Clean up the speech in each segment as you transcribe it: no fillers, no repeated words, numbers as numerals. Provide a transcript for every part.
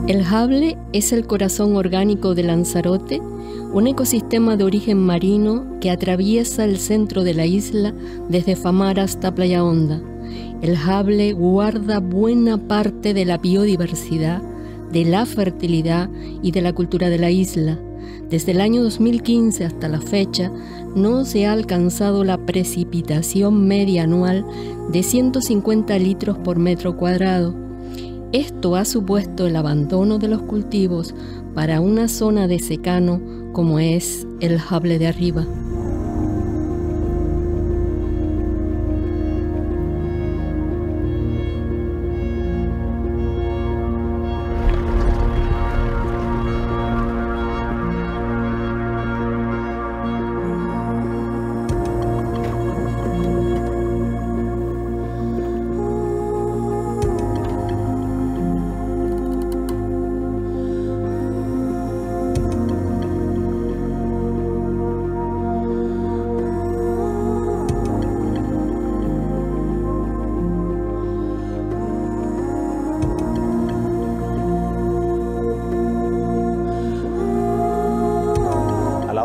El Jable es el corazón orgánico de Lanzarote, un ecosistema de origen marino que atraviesa el centro de la isla desde Famara hasta Playa Honda. El Jable guarda buena parte de la biodiversidad, de la fertilidad y de la cultura de la isla. Desde el año 2015 hasta la fecha, no se ha alcanzado la precipitación media anual de 150 litros por metro cuadrado. Esto ha supuesto el abandono de los cultivos para una zona de secano como es el Jable de Arriba.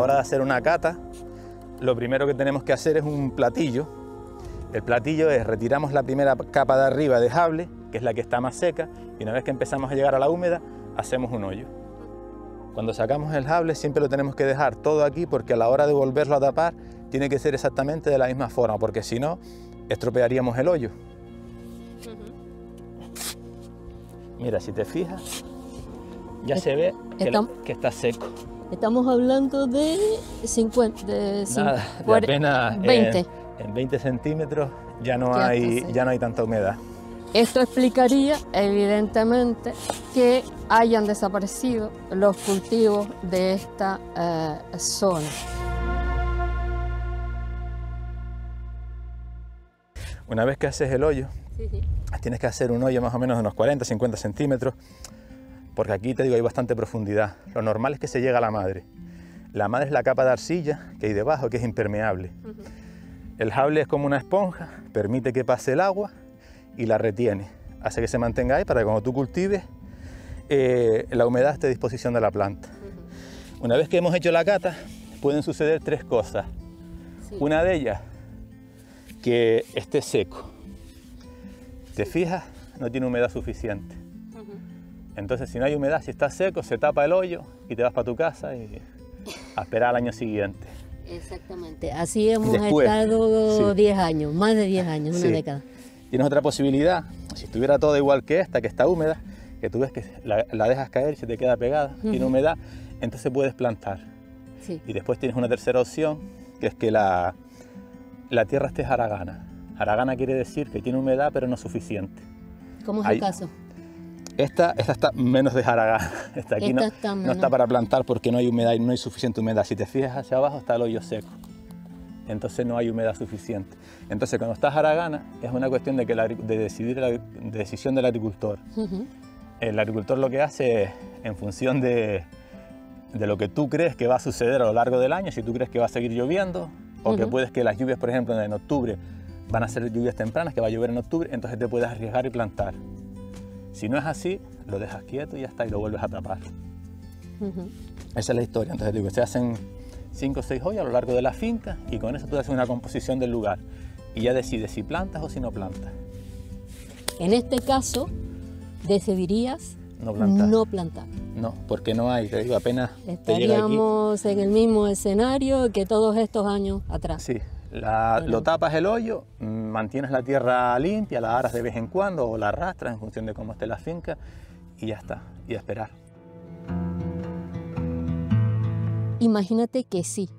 De hacer una cata, lo primero que tenemos que hacer es un platillo. El platillo es, retiramos la primera capa de arriba de Jable, que es la que está más seca, y una vez que empezamos a llegar a la húmeda, hacemos un hoyo. Cuando sacamos el Jable siempre lo tenemos que dejar todo aquí, porque a la hora de volverlo a tapar tiene que ser exactamente de la misma forma, porque si no, estropearíamos el hoyo. Mira, si te fijas, ya se ve que está seco. Estamos hablando de 50, Nada, de apenas 20. En 20 centímetros ya no hay tanta humedad. Esto explicaría, evidentemente, que hayan desaparecido los cultivos de esta zona. Una vez que haces el hoyo, tienes que hacer un hoyo más o menos de unos 40-50 centímetros, porque aquí te digo hay bastante profundidad. Lo normal es que se llegue a la madre. La madre es la capa de arcilla que hay debajo, que es impermeable. El Jable es como una esponja, permite que pase el agua y la retiene. Hace que se mantenga ahí para que cuando tú cultives, la humedad esté a disposición de la planta. Una vez que hemos hecho la cata, pueden suceder tres cosas. Una de ellas, que esté seco. ¿Te fijas? No tiene humedad suficiente. Entonces, si no hay humedad, si está seco, se tapa el hoyo y te vas para tu casa y a esperar al año siguiente. Exactamente. Así hemos estado 10 años, más de 10 años, una década. Tienes otra posibilidad, si estuviera todo igual que esta, que está húmeda, que tú ves que la dejas caer y se te queda pegada, tiene humedad, entonces puedes plantar. Y después tienes una tercera opción, que es que la tierra esté jaragana. Jaragana quiere decir que tiene humedad, pero no suficiente. ¿Cómo es el caso? Esta está menos de jaragana. Esta aquí no está para plantar porque no hay humedad y no hay suficiente humedad. Si te fijas hacia abajo está el hoyo seco. Entonces no hay humedad suficiente. Entonces cuando está jaragana es una cuestión de decisión del agricultor. El agricultor lo que hace es, en función de lo que tú crees que va a suceder a lo largo del año, si tú crees que va a seguir lloviendo o que puedes que las lluvias, por ejemplo, en octubre van a ser lluvias tempranas, que va a llover en octubre, entonces te puedes arriesgar y plantar. Si no es así, lo dejas quieto y ya está, y lo vuelves a tapar. Esa es la historia. Entonces digo, se hacen 5 o 6 hoyos a lo largo de la finca y con eso tú haces una composición del lugar y ya decides si plantas o si no plantas. En este caso, decidirías no plantar. No, porque no hay, te digo, apenas estaríamos en el mismo escenario que todos estos años atrás. Sí. Lo tapas el hoyo, mantienes la tierra limpia, la aras de vez en cuando o la arrastras en función de cómo esté la finca y ya está, y a esperar. Imagínate que sí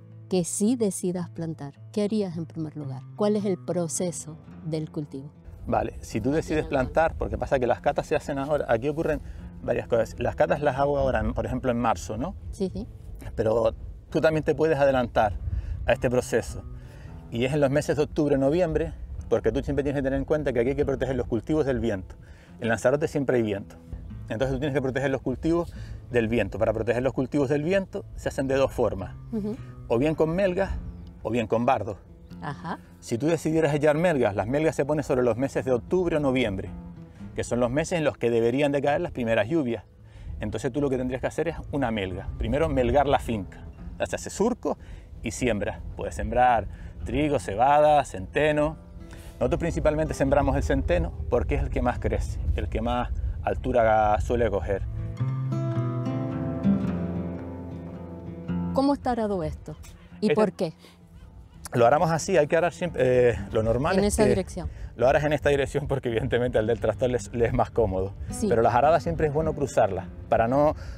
decidas plantar. ¿Qué harías en primer lugar? ¿Cuál es el proceso del cultivo? Vale, si tú decides plantar, porque pasa que las catas se hacen ahora, aquí ocurren varias cosas. Las catas las hago ahora, por ejemplo, en marzo, ¿no? Sí. Pero tú también te puedes adelantar a este proceso. Y es en los meses de octubre, noviembre, porque tú siempre tienes que tener en cuenta que aquí hay que proteger los cultivos del viento. En Lanzarote siempre hay viento. Entonces tú tienes que proteger los cultivos del viento. Para proteger los cultivos del viento se hacen de dos formas. O bien con melgas o bien con bardos. Si tú decidieras echar melgas, las melgas se ponen sobre los meses de octubre o noviembre, que son los meses en los que deberían de caer las primeras lluvias. Entonces tú lo que tendrías que hacer es una melga. Primero melgar la finca. Se hace surco y siembra. Puedes sembrar trigo, cebada, centeno. Nosotros principalmente sembramos el centeno porque es el que más crece, el que más altura suele coger. ¿Cómo está arado esto? ¿Y por qué? Lo aramos así, hay que arar siempre, lo normal en es esa que dirección. Lo aras en esta dirección porque evidentemente al del tractor le es más cómodo. Sí. Pero las aradas siempre es bueno cruzarlas,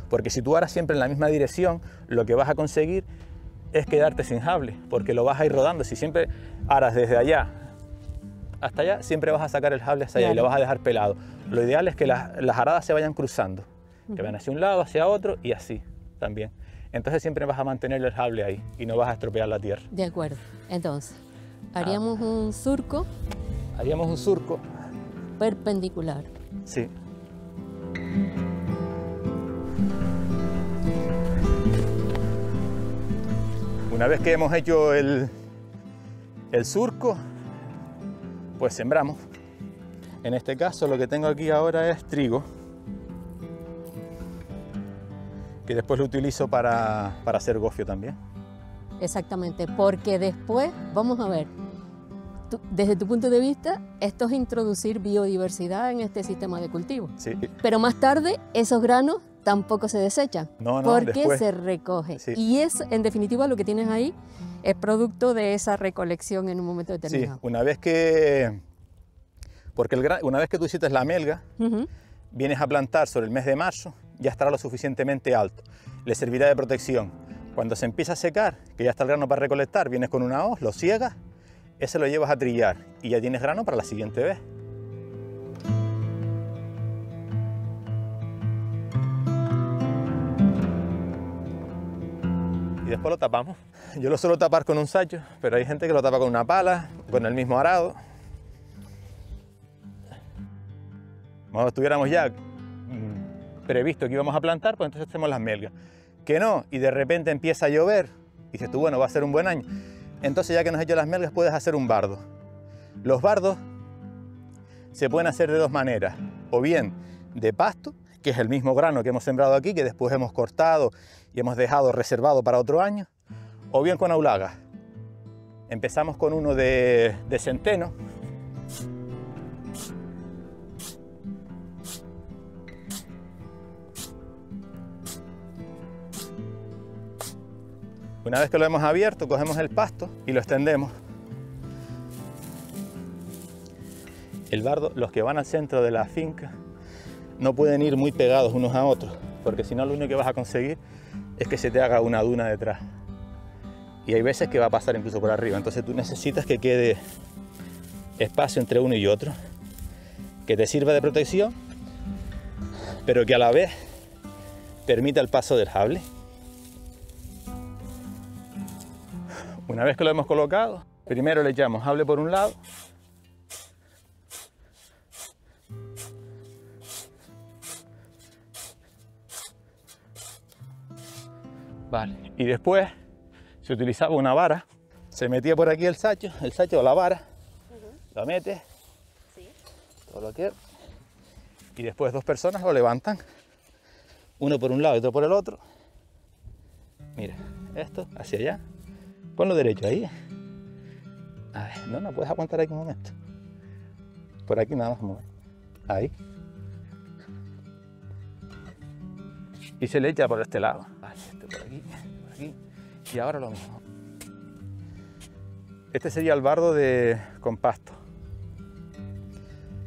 porque si tú aras siempre en la misma dirección, lo que vas a conseguir es quedarte sin jable, porque lo vas a ir rodando. Si siempre aras desde allá hasta allá, siempre vas a sacar el jable hacia allá y lo vas a dejar pelado. Lo ideal es que las aradas se vayan cruzando, que vayan hacia un lado, hacia otro y así también. Entonces siempre vas a mantener el jable ahí y no vas a estropear la tierra. De acuerdo. Entonces, haríamos un surco. Haríamos un surco. Perpendicular. Sí. Una vez que hemos hecho el surco, pues sembramos. En este caso lo que tengo aquí ahora es trigo, que después lo utilizo para hacer gofio también. Exactamente, porque después, vamos a ver, desde tu punto de vista, esto es introducir biodiversidad en este sistema de cultivo. Sí. Pero más tarde, esos granos tampoco se desechan, porque después se recoge. Sí. Y es, en definitiva, lo que tienes ahí es producto de esa recolección en un momento determinado. Sí, una vez que tú hiciste la melga, vienes a plantar sobre el mes de marzo, ya estará lo suficientemente alto. Le servirá de protección. Cuando se empieza a secar, que ya está el grano para recolectar, vienes con una hoz, lo ciegas, ese lo llevas a trillar y ya tienes grano para la siguiente vez. Y después lo tapamos. Yo lo suelo tapar con un sacho, pero hay gente que lo tapa con una pala, con el mismo arado. Cuando estuviéramos ya previsto que íbamos a plantar, pues entonces hacemos las melgas. Que no, y de repente empieza a llover, y dices tú, bueno, va a ser un buen año. Entonces ya que nos has hecho las melgas, puedes hacer un bardo. Los bardos se pueden hacer de dos maneras, o bien de pasto, que es el mismo grano que hemos sembrado aquí, que después hemos cortado y hemos dejado reservado para otro año, o bien con aulagas. Empezamos con uno de centeno. Una vez que lo hemos abierto, cogemos el pasto y lo extendemos. El bardo, los que van al centro de la finca, no pueden ir muy pegados unos a otros, porque si no lo único que vas a conseguir es que se te haga una duna detrás. Y hay veces que va a pasar incluso por arriba, entonces tú necesitas que quede espacio entre uno y otro, que te sirva de protección, pero que a la vez permita el paso del jable. Una vez que lo hemos colocado, primero le echamos jable por un lado. Vale. Y después se utilizaba una vara. Se metía por aquí el sacho o la vara. Lo metes. Sí. Todo lo que... Y después dos personas lo levantan. Uno por un lado y otro por el otro. Mira, esto hacia allá. Ponlo derecho ahí. A ver, no puedes aguantar ahí un momento. Por aquí nada más mover. Ahí. Y se le echa por este lado. Vale, este por aquí. Y ahora lo mismo. Este sería el bardo con pasto.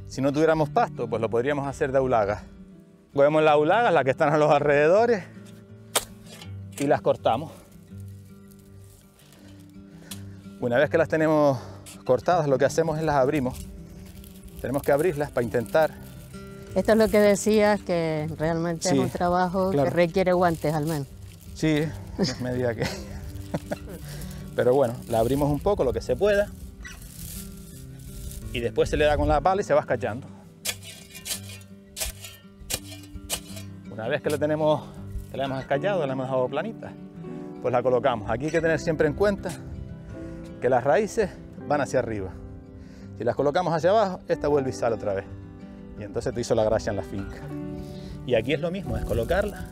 Si no tuviéramos pasto, pues lo podríamos hacer de aulagas. Cogemos las aulagas, las que están a los alrededores, y las cortamos. Una vez que las tenemos cortadas, lo que hacemos es las abrimos. Tenemos que abrirlas para intentar... Esto es lo que decías, que realmente sí, es un trabajo que requiere guantes al menos. Sí, es medida que... Pero bueno, la abrimos un poco, lo que se pueda. Y después se le da con la pala y se va escachando. Una vez que la hemos escachado, la hemos dejado planita, pues la colocamos. Aquí hay que tener siempre en cuenta que las raíces van hacia arriba. Si las colocamos hacia abajo, esta vuelve y sale otra vez. Y entonces te hizo la gracia en la finca. Y aquí es lo mismo, es colocarla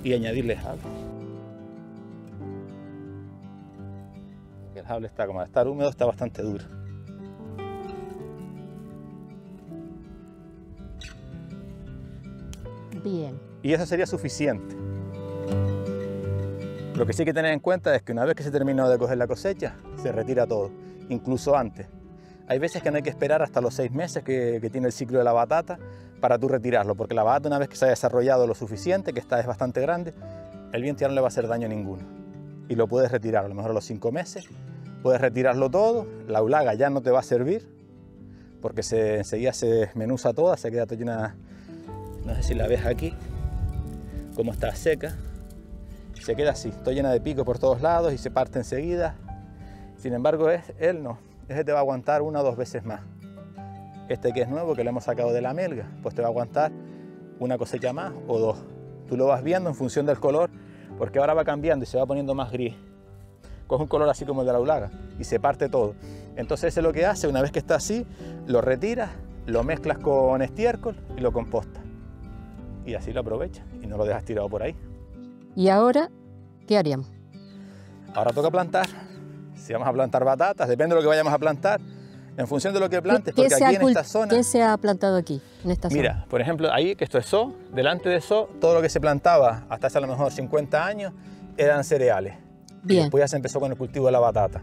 y añadirle jable. El jable está, como al estar húmedo, está bastante duro. Bien. Y eso sería suficiente. Lo que sí hay que tener en cuenta es que una vez que se terminó de coger la cosecha, se retira todo, incluso antes. Hay veces que no hay que esperar hasta los 6 meses que tiene el ciclo de la batata para tú retirarlo, porque la batata, una vez que se haya desarrollado lo suficiente, que es bastante grande, el viento ya no le va a hacer daño ninguno. Y lo puedes retirar, a lo mejor a los 5 meses, puedes retirarlo todo, la ulaga ya no te va a servir, porque enseguida se desmenuza toda, se queda toda llena, no sé si la ves aquí, como está seca. Se queda así, toda llena de pico por todos lados y se parte enseguida. Sin embargo, él no, ese te va a aguantar 1 o 2 veces más. Este que es nuevo, que lo hemos sacado de la melga, pues te va a aguantar una cosecha más o 2. Tú lo vas viendo en función del color, porque ahora va cambiando y se va poniendo más gris. Coge un color así como el de la ulaga y se parte todo. Entonces ese es lo que hace, una vez que está así, lo retiras, lo mezclas con estiércol y lo compostas. Y así lo aprovechas y no lo dejas tirado por ahí. ¿Y ahora qué haríamos? Ahora toca plantar. Si vamos a plantar batatas, depende de lo que vayamos a plantar, en función de lo que plantes, porque aquí en esta zona... ¿Qué se ha plantado aquí, en esta zona? Mira, por ejemplo, ahí, que esto es So, delante de So, todo lo que se plantaba hasta hace a lo mejor 50 años eran cereales. Bien. Y después ya se empezó con el cultivo de la batata.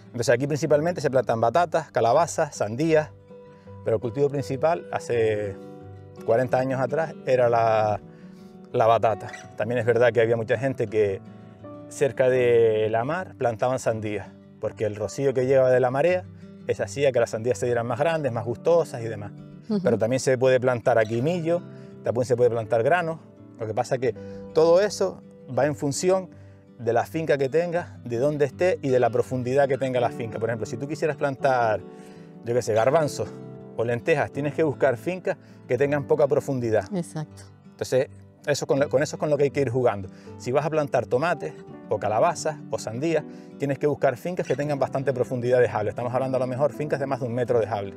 Entonces aquí principalmente se plantan batatas, calabazas, sandías, pero el cultivo principal hace 40 años atrás era la batata. También es verdad que había mucha gente que cerca de la mar plantaban sandías, porque el rocío que llegaba de la marea hacía que las sandías se dieran más grandes, más gustosas y demás. Pero también se puede plantar aquí millo, también se puede plantar grano. Lo que pasa es que todo eso va en función de la finca que tengas, de dónde esté y de la profundidad que tenga la finca. Por ejemplo, si tú quisieras plantar, yo qué sé, garbanzos o lentejas, tienes que buscar fincas que tengan poca profundidad. Exacto. Entonces, con eso es con lo que hay que ir jugando. Si vas a plantar tomates o calabazas o sandías, tienes que buscar fincas que tengan bastante profundidad de jable. Estamos hablando a lo mejor fincas de más de 1 metro de jable.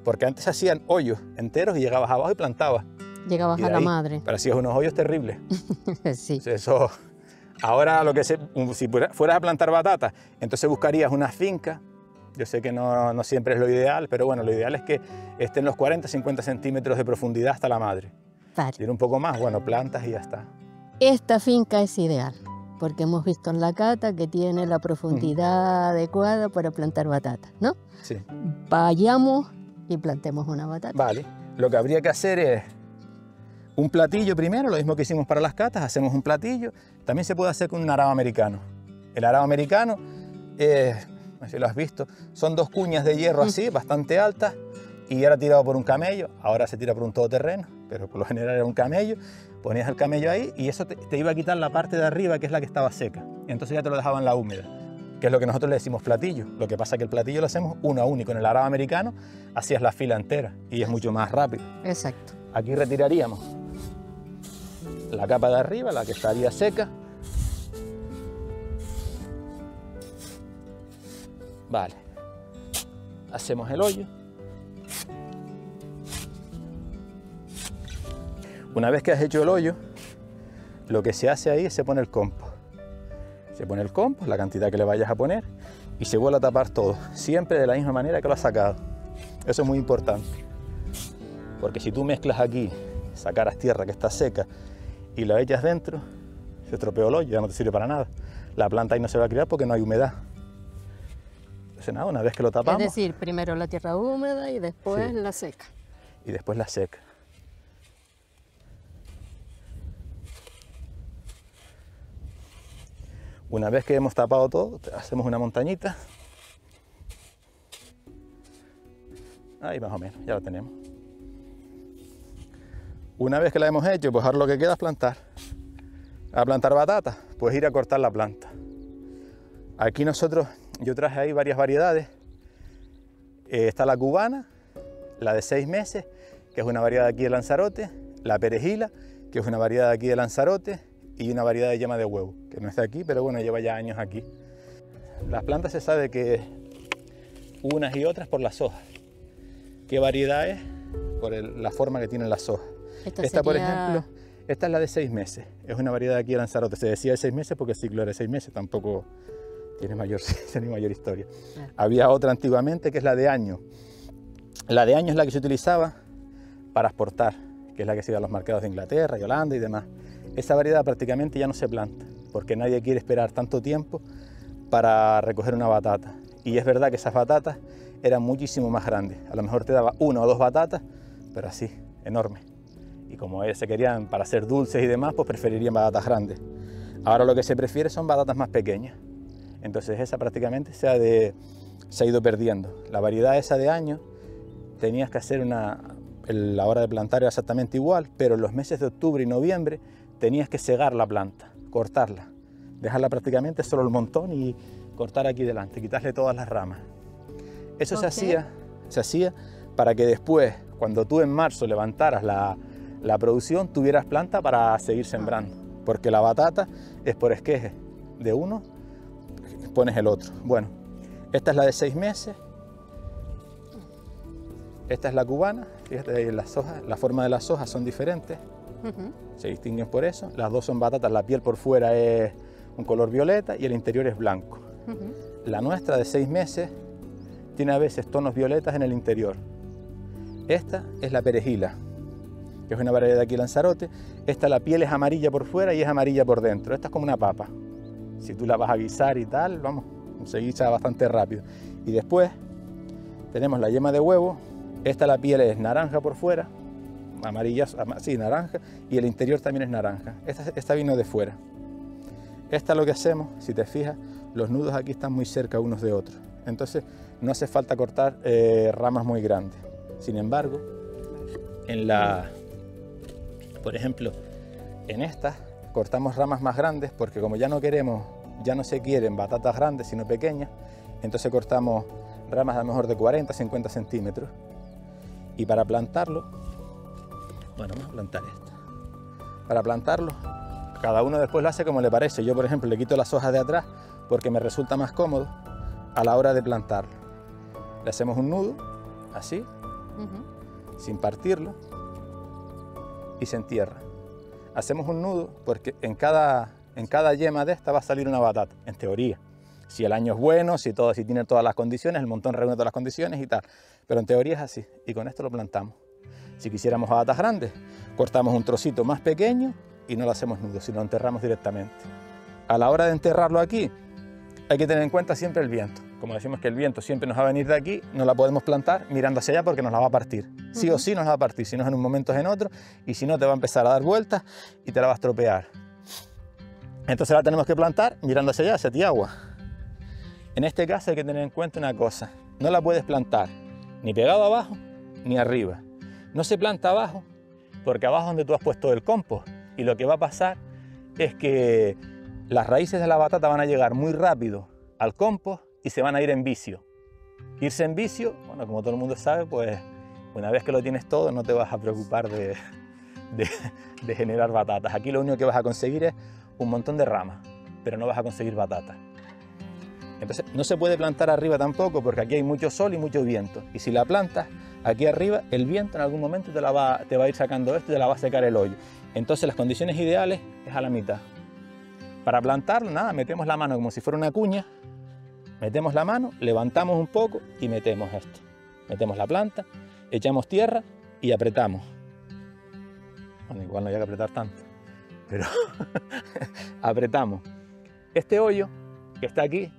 Porque antes hacían hoyos enteros y llegabas abajo y plantabas. Llegabas a la madre. Pero hacías unos hoyos terribles. Sí. Eso, ahora, si fueras a plantar batatas, entonces buscarías una finca. Yo sé que no siempre es lo ideal, pero bueno, lo ideal es que estén los 40-50 centímetros de profundidad hasta la madre. Vale. Si tiene un poco más, bueno, plantas y ya está. Esta finca es ideal, porque hemos visto en la cata que tiene la profundidad adecuada para plantar batatas, ¿no? Sí. Vayamos y plantemos una batata. Vale. Lo que habría que hacer es un platillo primero, lo mismo que hicimos para las catas, hacemos un platillo. También se puede hacer con un arado americano. El arado americano, no sé si lo has visto, son 2 cuñas de hierro así, bastante altas, y era tirado por un camello. Ahora se tira por un todoterreno, pero por lo general era un camello. Ponías el camello ahí y eso te iba a quitar la parte de arriba, que es la que estaba seca. Y entonces ya te lo dejaban la húmeda, que es lo que nosotros le decimos platillo. Lo que pasa es que el platillo lo hacemos uno a uno, y con el arado americano hacías la fila entera y es mucho más rápido. Exacto. Aquí retiraríamos la capa de arriba, la que estaría seca. Vale. Hacemos el hoyo. Una vez que has hecho el hoyo, lo que se hace ahí es se pone el compost. Se pone el compost, la cantidad que le vayas a poner, y se vuelve a tapar todo, siempre de la misma manera que lo has sacado. Eso es muy importante, porque si tú mezclas aquí, sacaras tierra que está seca y la echas dentro, se estropeó el hoyo, ya no te sirve para nada. La planta ahí no se va a criar porque no hay humedad. Entonces nada, una vez que lo tapamos... Es decir, primero la tierra húmeda y después la seca. Y después la seca. Una vez que hemos tapado todo, hacemos una montañita. Ahí más o menos, ya la tenemos. Una vez que la hemos hecho, pues ahora lo que queda es plantar. A plantar batata, pues ir a cortar la planta. Aquí yo traje ahí varias variedades. Está la cubana, la de 6 meses, que es una variedad aquí de Lanzarote, la perejila, que es una variedad aquí de Lanzarote, y una variedad de yema de huevo, que no está aquí, pero bueno, lleva ya años aquí. Las plantas se sabe que unas y otras por las hojas. ¿Qué variedad es? Por la forma que tienen las hojas. Esta por ejemplo, esta es la de 6 meses. Es una variedad aquí de Lanzarote. Se decía de 6 meses porque el ciclo era de 6 meses. Tampoco tiene mayor ciencia ni mayor historia. Había otra antiguamente que es la de año. La de año es la que se utilizaba para exportar, que es la que se iba a los mercados de Inglaterra y Holanda y demás. Esa variedad prácticamente ya no se planta, porque nadie quiere esperar tanto tiempo para recoger una batata. Y es verdad que esas batatas eran muchísimo más grandes. A lo mejor te daba 1 o 2 batatas, pero así, enormes. Y como ellos se querían para hacer dulces y demás, pues preferirían batatas grandes. Ahora lo que se prefiere son batatas más pequeñas. Entonces esa prácticamente se ha ido perdiendo. La variedad esa de año tenías que hacer la hora de plantar era exactamente igual, pero en los meses de octubre y noviembre tenías que segar la planta, cortarla, dejarla prácticamente solo el montón y cortar aquí delante, quitarle todas las ramas. Eso se hacía para que después, cuando tú en marzo levantaras la producción, tuvieras planta para seguir sembrando, porque la batata es por esqueje, de uno pones el otro. Bueno, esta es la de 6 meses. Esta es la cubana, fíjate, las hojas, la forma de las hojas son diferentes, se distinguen por eso. Las dos son batatas, la piel por fuera es un color violeta y el interior es blanco. La nuestra de 6 meses tiene a veces tonos violetas en el interior. Esta es la perejila, que es una variedad de aquí Lanzarote. Esta la piel es amarilla por fuera y es amarilla por dentro. Esta es como una papa. Si tú la vas a guisar y tal, vamos, se guisa bastante rápido. Y después tenemos la yema de huevo. Esta la piel es naranja por fuera, amarilla, sí, naranja, y el interior también es naranja. Esta vino de fuera. Esta lo que hacemos, si te fijas, los nudos aquí están muy cerca unos de otros. Entonces no hace falta cortar ramas muy grandes. Sin embargo, por ejemplo, en esta cortamos ramas más grandes porque como ya no se quieren batatas grandes sino pequeñas, entonces cortamos ramas a lo mejor de 40 a 50 centímetros. Y para plantarlo, bueno, vamos a plantar esta. Para plantarlo, cada uno después lo hace como le parece. Yo, por ejemplo, le quito las hojas de atrás porque me resulta más cómodo a la hora de plantarlo. Le hacemos un nudo, así, sin partirlo, y se entierra. Hacemos un nudo porque en cada yema de esta va a salir una batata, en teoría. Si el año es bueno, si tiene todas las condiciones, el montón reúne todas las condiciones y tal. Pero en teoría es así, y con esto lo plantamos. Si quisiéramos batatas grandes, cortamos un trocito más pequeño y no lo hacemos nudo, sino lo enterramos directamente. A la hora de enterrarlo aquí, hay que tener en cuenta siempre el viento. Como decimos que el viento siempre nos va a venir de aquí, no la podemos plantar mirando hacia allá porque nos la va a partir. Sí o sí nos la va a partir, si no es en un momento es en otro, y si no te va a empezar a dar vueltas y te la va a estropear. Entonces la tenemos que plantar mirando hacia allá, hacia Tiagua. En este caso hay que tener en cuenta una cosa, no la puedes plantar ni pegado abajo ni arriba. No se planta abajo porque abajo es donde tú has puesto el compost y lo que va a pasar es que las raíces de la batata van a llegar muy rápido al compost y se van a ir en vicio. Irse en vicio, bueno, como todo el mundo sabe, pues una vez que lo tienes todo no te vas a preocupar de generar batatas. Aquí lo único que vas a conseguir es un montón de ramas, pero no vas a conseguir batatas. Entonces no se puede plantar arriba tampoco porque aquí hay mucho sol y mucho viento. Y si la plantas aquí arriba, el viento en algún momento te va a ir sacando esto y te la va a secar el hoyo. Entonces las condiciones ideales es a la mitad. Para plantarlo, nada, metemos la mano como si fuera una cuña, metemos la mano, levantamos un poco y metemos esto. Metemos la planta, echamos tierra y apretamos. Bueno, igual no hay que apretar tanto, pero apretamos. Este hoyo que está aquí,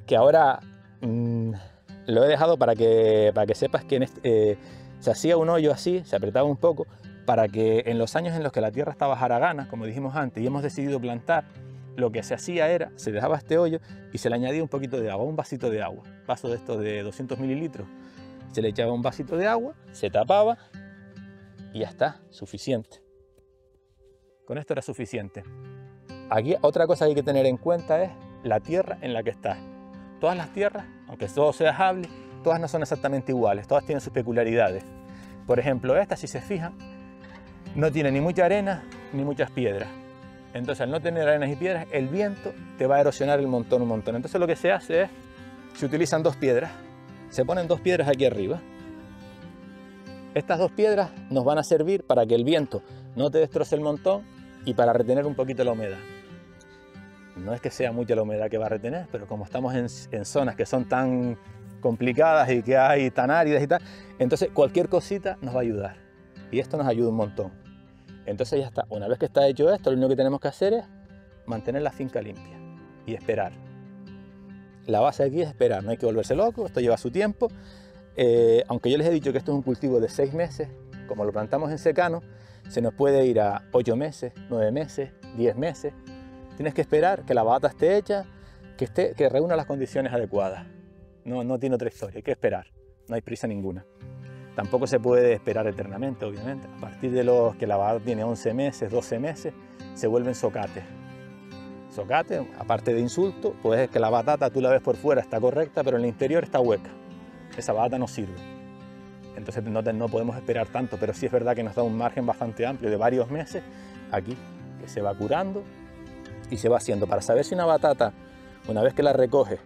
que ahora lo he dejado para que sepas que se hacía un hoyo así, se apretaba un poco, para que en los años en los que la tierra estaba jaragana, como dijimos antes, y hemos decidido plantar, lo que se hacía era, se dejaba este hoyo y se le añadía un poquito de agua, un vasito de agua, vaso de estos de 200 mililitros, se le echaba un vasito de agua, se tapaba y ya está, suficiente. Con esto era suficiente. Aquí otra cosa que hay que tener en cuenta es la tierra en la que estás. Todas las tierras, aunque todo sea sable, todas no son exactamente iguales, todas tienen sus peculiaridades. Por ejemplo, esta, si se fijan, no tiene ni mucha arena ni muchas piedras. Entonces, al no tener arenas y piedras, el viento te va a erosionar el montón un montón. Entonces, lo que se hace es, se utilizan 2 piedras, se ponen 2 piedras aquí arriba Estas dos piedras nos van a servir para que el viento no te destroce el montón y para retener un poquito la humedad. No es que sea mucha la humedad que va a retener, pero como estamos en zonas que son tan complicadas y que hay tan áridas y tal, entonces cualquier cosita nos va a ayudar. Y esto nos ayuda un montón. Entonces ya está. Una vez que está hecho esto, lo único que tenemos que hacer es mantener la finca limpia y esperar. La base aquí es esperar, no hay que volverse loco, esto lleva su tiempo. Aunque yo les he dicho que esto es un cultivo de 6 meses, como lo plantamos en secano, se nos puede ir a 8 meses, 9 meses, 10 meses. Tienes que esperar que la batata esté hecha, que reúna las condiciones adecuadas. No tiene otra historia, hay que esperar, no hay prisa ninguna. Tampoco se puede esperar eternamente, obviamente. A partir de los que la batata tiene 11 meses, 12 meses, se vuelven zocates. Zocate, aparte de insulto, pues es que la batata tú la ves por fuera, está correcta, pero en el interior está hueca. Esa batata no sirve. Entonces no podemos esperar tanto, pero sí es verdad que nos da un margen bastante amplio de varios meses aquí, que se va curando y se va haciendo. Para saber si una batata, una vez que la recoges,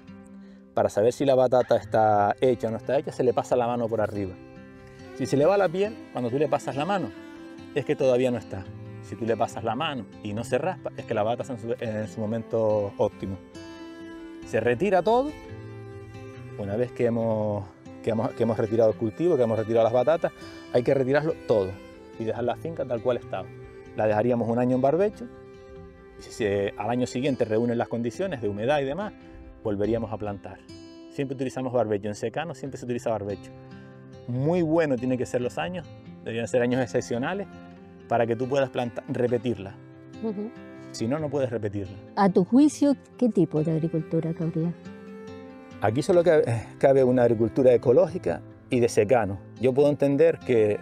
para saber si la batata está hecha o no está hecha, se le pasa la mano por arriba. Si se le va la piel, cuando tú le pasas la mano, es que todavía no está. Si tú le pasas la mano y no se raspa, es que la batata está en su momento óptimo. Se retira todo. Una vez que hemos retirado el cultivo, que hemos retirado las batatas, hay que retirarlo todo y dejar la finca tal cual estaba. La dejaríamos un año en barbecho y si al año siguiente reúnen las condiciones de humedad y demás, volveríamos a plantar. Siempre utilizamos barbecho. En secano siempre se utiliza barbecho. Muy bueno tienen que ser los años, deberían ser años excepcionales para que tú puedas repetirla. Si no, no puedes repetirla. A tu juicio, ¿qué tipo de agricultura cabría? Aquí solo cabe una agricultura ecológica y de secano. Yo puedo entender que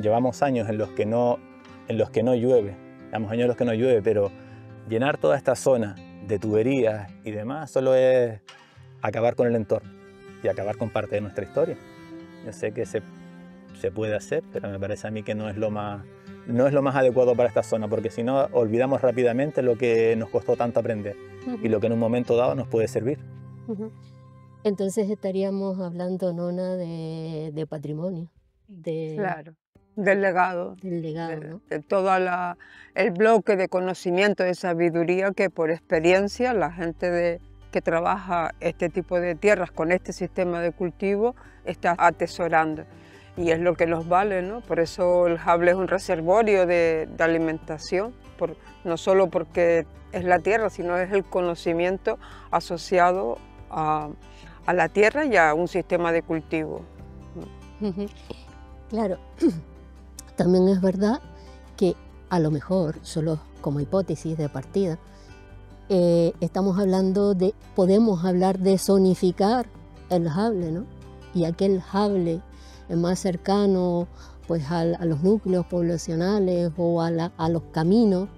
llevamos años en los que no llueve, pero llenar toda esta zona de tuberías y demás solo es acabar con el entorno y acabar con parte de nuestra historia. Yo sé que se puede hacer, pero me parece a mí que no es lo más adecuado para esta zona, porque si no olvidamos rápidamente lo que nos costó tanto aprender y lo que en un momento dado nos puede servir. Entonces estaríamos hablando, Nona, de patrimonio. Claro, del legado. Del legado, ¿no? De todo el bloque de conocimiento, de sabiduría que por experiencia la gente que trabaja este tipo de tierras con este sistema de cultivo está atesorando. Y es lo que nos vale, ¿no? Por eso el Jable es un reservorio de alimentación, no solo porque es la tierra, sino es el conocimiento asociado a la tierra y a un sistema de cultivo. Claro, también es verdad que a lo mejor, solo como hipótesis de partida, podemos hablar de zonificar el Jable, ¿no? Y aquel Jable más cercano pues, a los núcleos poblacionales o a los caminos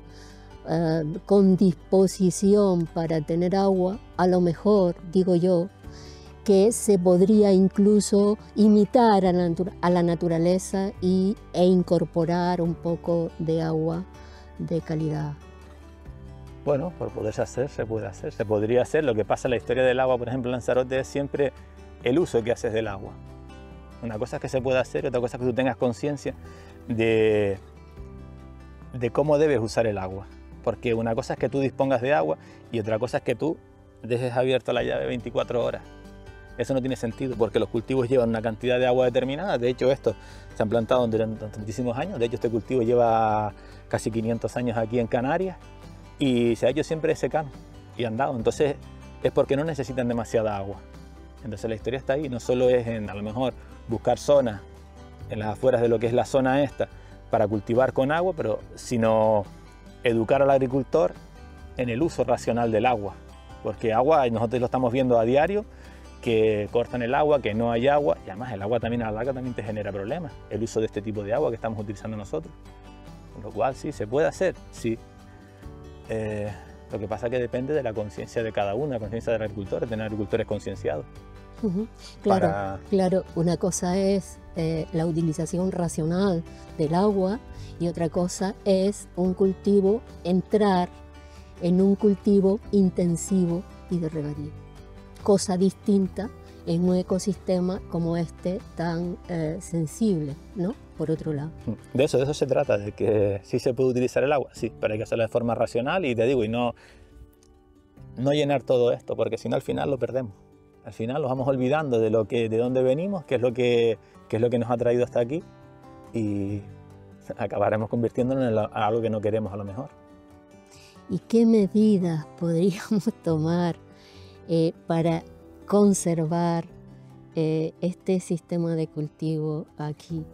con disposición para tener agua, a lo mejor, digo yo, que se podría incluso imitar a la naturaleza e incorporar un poco de agua de calidad. Bueno, por poderse hacer, se puede hacer, se podría hacer. Lo que pasa en la historia del agua, por ejemplo, en Lanzarote, es siempre el uso que haces del agua. Una cosa es que se pueda hacer, otra cosa es que tú tengas conciencia de cómo debes usar el agua. Porque una cosa es que tú dispongas de agua y otra cosa es que tú dejes abierta la llave 24 horas. Eso no tiene sentido porque los cultivos llevan una cantidad de agua determinada. De hecho, estos se han plantado durante tantísimos años. De hecho, este cultivo lleva casi 500 años aquí en Canarias y se ha hecho siempre secano y andado. Entonces, es porque no necesitan demasiada agua. Entonces, la historia está ahí. No solo es en, a lo mejor, buscar zonas en las afueras de lo que es la zona esta para cultivar con agua, pero sino educar al agricultor en el uso racional del agua. Porque agua, nosotros lo estamos viendo a diario, que cortan el agua, que no hay agua, y además el agua también a la larga también te genera problemas, el uso de este tipo de agua que estamos utilizando nosotros. Con lo cual sí, se puede hacer, sí. Lo que pasa es que depende de la conciencia de cada uno, la conciencia del agricultor, de tener agricultores concienciados. Claro, una cosa es la utilización racional del agua y otra cosa es un cultivo, entrar en un cultivo intensivo y de regadío. Cosa distinta en un ecosistema como este tan sensible, ¿no? Por otro lado. De eso se trata, de que sí se puede utilizar el agua, sí, pero hay que hacerlo de forma racional y te digo, y no llenar todo esto, porque si no al final lo perdemos. Al final nos vamos olvidando de dónde venimos, qué es lo que nos ha traído hasta aquí, y acabaremos convirtiéndonos en algo que no queremos a lo mejor. ¿Y qué medidas podríamos tomar para conservar este sistema de cultivo aquí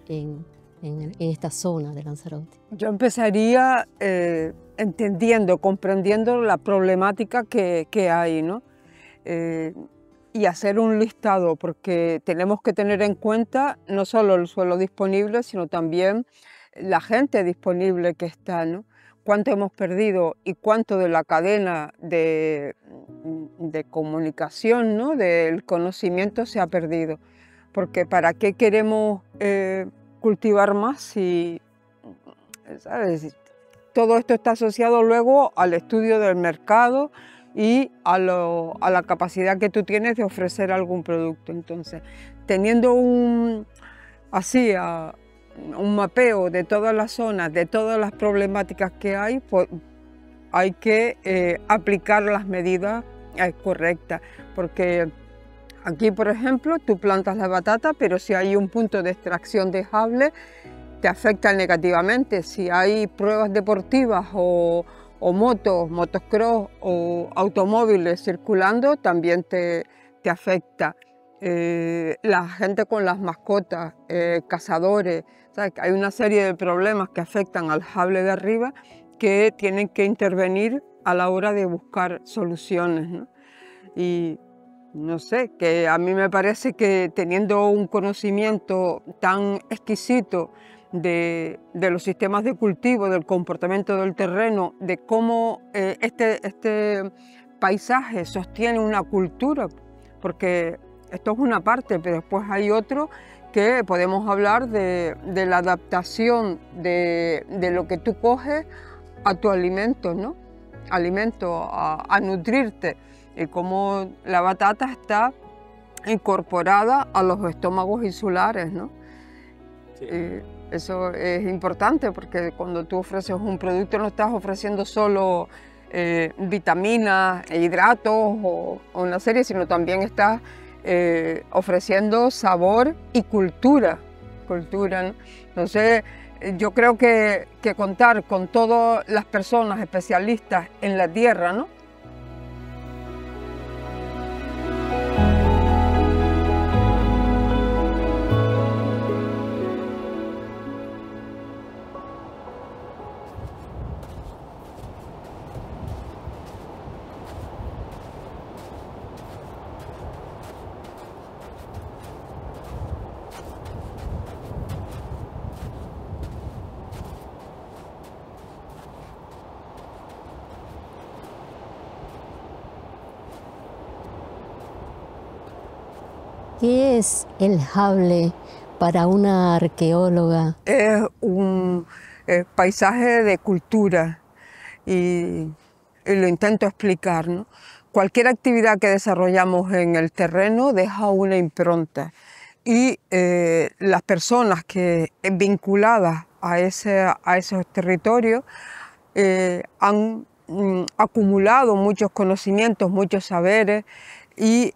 en esta zona de Lanzarote? Yo empezaría comprendiendo la problemática que hay, ¿no? Y hacer un listado, porque tenemos que tener en cuenta no solo el suelo disponible, sino también la gente disponible que está, ¿no? Cuánto hemos perdido y cuánto de la cadena de comunicación, ¿no? Del conocimiento se ha perdido. Porque ¿para qué queremos cultivar más si, ¿sabes? Todo esto está asociado luego al estudio del mercado y a la capacidad que tú tienes de ofrecer algún producto. Entonces, teniendo un mapeo de todas las zonas, de todas las problemáticas que hay, pues hay que aplicar las medidas correctas, porque aquí, por ejemplo, tú plantas la batata, pero si hay un punto de extracción dejable, te afecta negativamente. Si hay pruebas deportivas o motos, motocross o automóviles circulando, también te afecta. La gente con las mascotas, cazadores, ¿sabes? Hay una serie de problemas que afectan al jable de arriba que tienen que intervenir a la hora de buscar soluciones, ¿no? Y no sé, que a mí me parece que teniendo un conocimiento tan exquisito de los sistemas de cultivo, del comportamiento del terreno, de cómo este paisaje sostiene una cultura, porque esto es una parte, pero después hay otro que podemos hablar de la adaptación de lo que tú coges a tu alimento, ¿no? A nutrirte, y cómo la batata está incorporada a los estómagos insulares, ¿no? Sí. Eso es importante, porque cuando tú ofreces un producto no estás ofreciendo solo vitaminas e hidratos o una serie, sino también estás ofreciendo sabor y cultura, ¿no? Entonces, yo creo que contar con todas las personas especialistas en la tierra, ¿no? ¿Qué es el jable para una arqueóloga? Es un paisaje de cultura y lo intento explicar, ¿no? Cualquier actividad que desarrollamos en el terreno deja una impronta y las personas que vinculadas a esos territorios han acumulado muchos conocimientos, muchos saberes y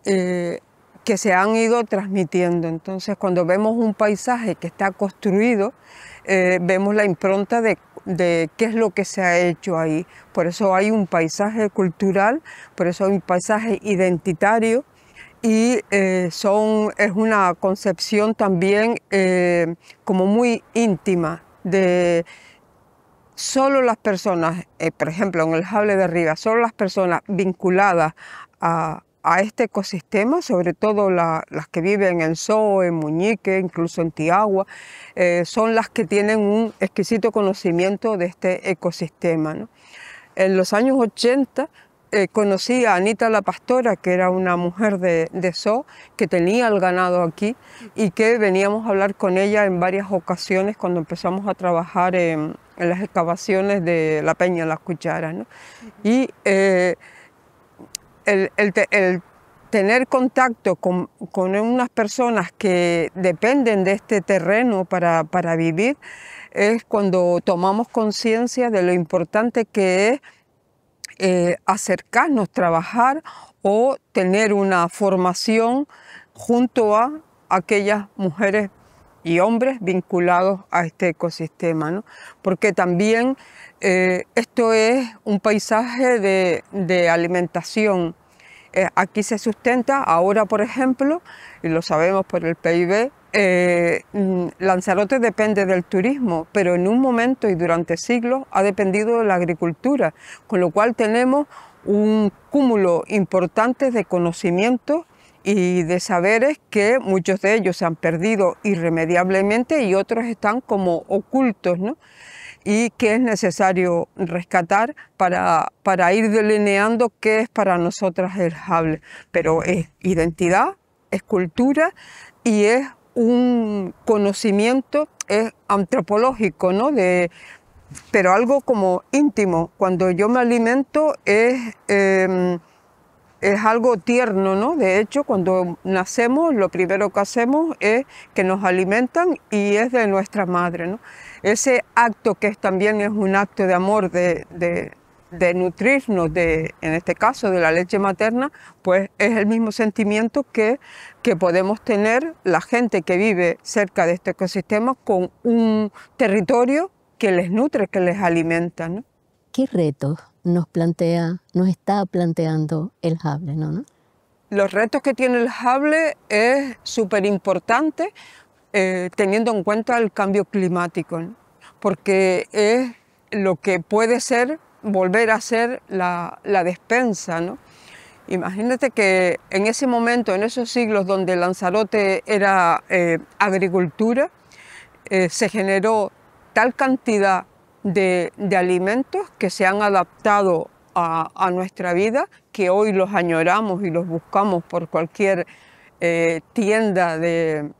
que se han ido transmitiendo. Entonces, cuando vemos un paisaje que está construido, vemos la impronta de qué es lo que se ha hecho ahí. Por eso hay un paisaje cultural, por eso hay un paisaje identitario y es una concepción también como muy íntima de solo las personas, por ejemplo en el jable de arriba, solo las personas vinculadas a este ecosistema, sobre todo las que viven en Soo, en Muñique, incluso en Tiagua, son las que tienen un exquisito conocimiento de este ecosistema, ¿no? En los años 80 conocí a Anita la Pastora, que era una mujer de Soo, que tenía el ganado aquí y que veníamos a hablar con ella en varias ocasiones cuando empezamos a trabajar en las excavaciones de la Peña Las Cucharas, ¿no? Y el tener contacto con unas personas que dependen de este terreno para vivir es cuando tomamos conciencia de lo importante que es acercarnos, trabajar o tener una formación junto a aquellas mujeres y hombres vinculados a este ecosistema, ¿no? Porque también esto es un paisaje de alimentación. Aquí se sustenta, ahora por ejemplo, y lo sabemos por el PIB, Lanzarote depende del turismo, pero en un momento y durante siglos ha dependido de la agricultura, con lo cual tenemos un cúmulo importante de conocimientos y de saberes que muchos de ellos se han perdido irremediablemente y otros están como ocultos, ¿no? Y que es necesario rescatar para ir delineando qué es para nosotras el Jable. Pero es identidad, es cultura y es un conocimiento, es antropológico, ¿no? Pero algo como íntimo. Cuando yo me alimento es algo tierno, ¿no? De hecho, cuando nacemos, lo primero que hacemos es que nos alimentan y es de nuestra madre, ¿no? Ese acto que también es un acto de amor, de nutrirnos, en este caso de la leche materna, pues es el mismo sentimiento que podemos tener la gente que vive cerca de este ecosistema con un territorio que les nutre, que les alimenta, ¿no? ¿Qué retos nos está planteando el Jable, ¿no? Los retos que tiene el Jable es súper importante teniendo en cuenta el cambio climático, ¿no? Porque es lo que puede ser, volver a ser la despensa, ¿no? Imagínate que en ese momento, en esos siglos donde Lanzarote era agricultura, se generó tal cantidad de alimentos que se han adaptado a nuestra vida, que hoy los añoramos y los buscamos por cualquier tienda del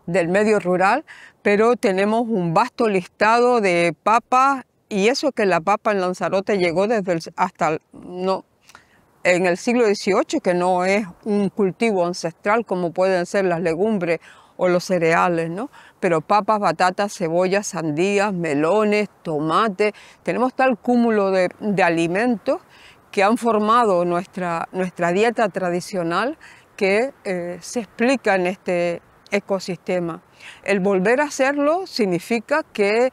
medio rural, pero tenemos un vasto listado de papas, y eso que la papa en Lanzarote llegó en el siglo XVIII, que no es un cultivo ancestral como pueden ser las legumbres o los cereales, ¿no? Pero papas, batatas, cebollas, sandías, melones, tomates, tenemos tal cúmulo de alimentos que han formado nuestra dieta tradicional que se explica en este ecosistema. El volver a hacerlo significa que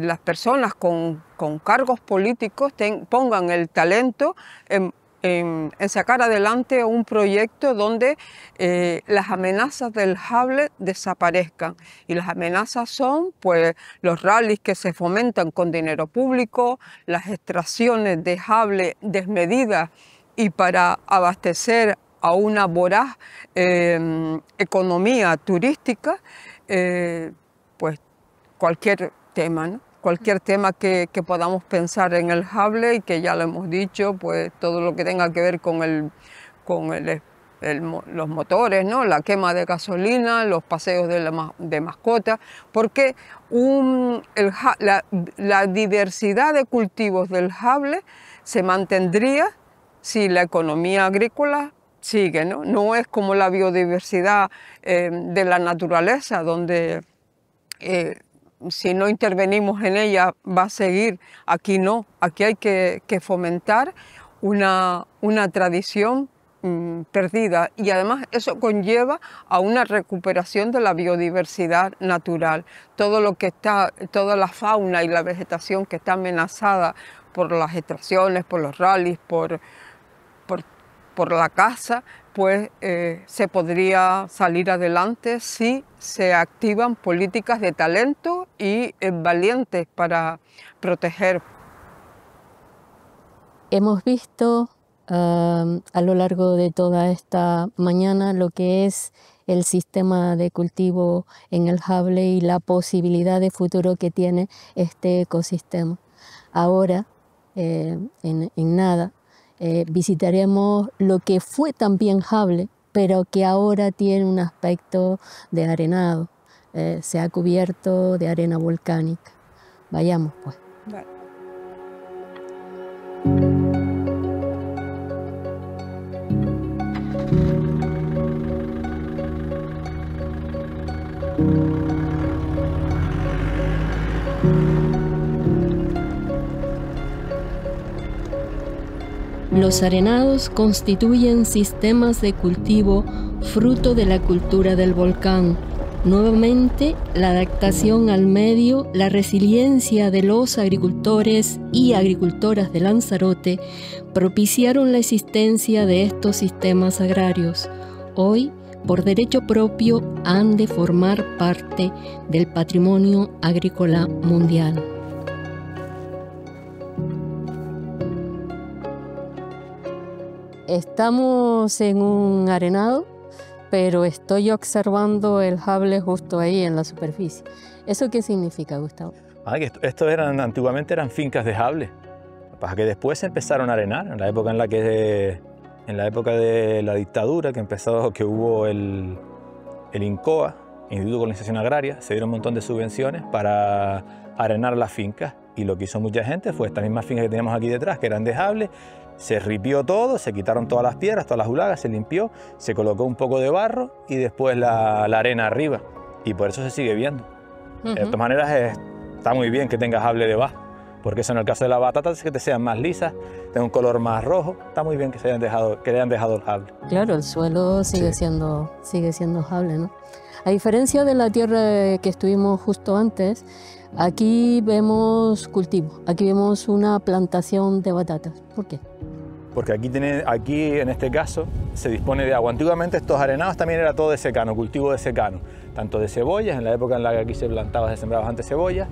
las personas con cargos políticos pongan el talento en sacar adelante un proyecto donde las amenazas del Jable desaparezcan. Y las amenazas son pues, los rallies que se fomentan con dinero público, las extracciones de Jable desmedidas y para abastecer a una voraz economía turística, pues cualquier tema, ¿no? Cualquier tema que podamos pensar en el Jable y que ya lo hemos dicho, pues todo lo que tenga que ver con los motores, ¿no? La quema de gasolina, los paseos de mascotas, porque la diversidad de cultivos del Jable se mantendría si la economía agrícola sigue, ¿no? No es como la biodiversidad de la naturaleza, donde si no intervenimos en ella va a seguir. Aquí no, aquí hay que fomentar una tradición perdida, y además eso conlleva a una recuperación de la biodiversidad natural. Toda la fauna y la vegetación que está amenazada por las extracciones, por los rallies, por la caza, pues se podría salir adelante si se activan políticas de talento y valientes para proteger. Hemos visto a lo largo de toda esta mañana lo que es el sistema de cultivo en el Jable y la posibilidad de futuro que tiene este ecosistema. Ahora, en nada, visitaremos lo que fue también Jable, pero que ahora tiene un aspecto de arenado. Se ha cubierto de arena volcánica. Vayamos pues. Vale. Los arenados constituyen sistemas de cultivo fruto de la cultura del volcán. Nuevamente, la adaptación al medio, la resiliencia de los agricultores y agricultoras de Lanzarote propiciaron la existencia de estos sistemas agrarios. Hoy, por derecho propio, han de formar parte del patrimonio agrícola mundial. Estamos en un arenado, pero estoy observando el sable justo ahí en la superficie. ¿Eso qué significa, Gustavo? Antiguamente eran fincas de sable, para que después se empezaron a arenar, en la época de la dictadura, que hubo el INCOA, Instituto de Colonización Agraria, se dieron un montón de subvenciones para arenar las fincas, y lo que hizo mucha gente fue estas mismas fincas que tenemos aquí detrás, que eran de sable, se ripió todo, se quitaron todas las piedras, todas las hulagas, se limpió, se colocó un poco de barro y después la arena arriba, y por eso se sigue viendo. De todas maneras está muy bien que tengas sable debajo, porque eso en el caso de la batata es que te sean más lisas, tenga un color más rojo, está muy bien que le hayan dejado el sable. Claro, el suelo sigue siendo sable, ¿no? A diferencia de la tierra que estuvimos justo antes, aquí vemos cultivo, aquí vemos una plantación de batatas. ¿Por qué? Porque aquí en este caso se dispone de agua. Antiguamente estos arenados también era todo de secano, cultivo de secano, tanto de cebollas, en la época en la que aquí se plantaba, se sembraba antes cebollas,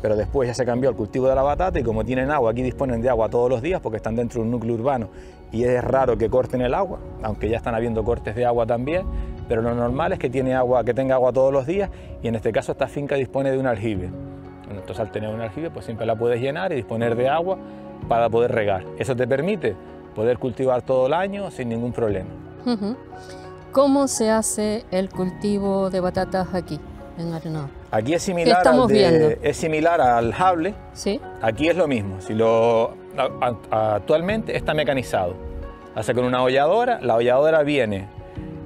pero después ya se cambió al cultivo de la batata, y como tienen agua, aquí disponen de agua todos los días porque están dentro de un núcleo urbano y es raro que corten el agua, aunque ya están habiendo cortes de agua también, pero lo normal es que tenga agua todos los días, y en este caso esta finca dispone de un aljibe. Entonces, al tener un aljibe, pues siempre la puedes llenar y disponer de agua para poder regar. Eso te permite poder cultivar todo el año sin ningún problema. ¿Cómo se hace el cultivo de batatas aquí, en Arenado? Aquí es similar, es similar al sable. ¿Sí? Aquí es lo mismo. Actualmente está mecanizado. Hace con una holladora, la holladora viene,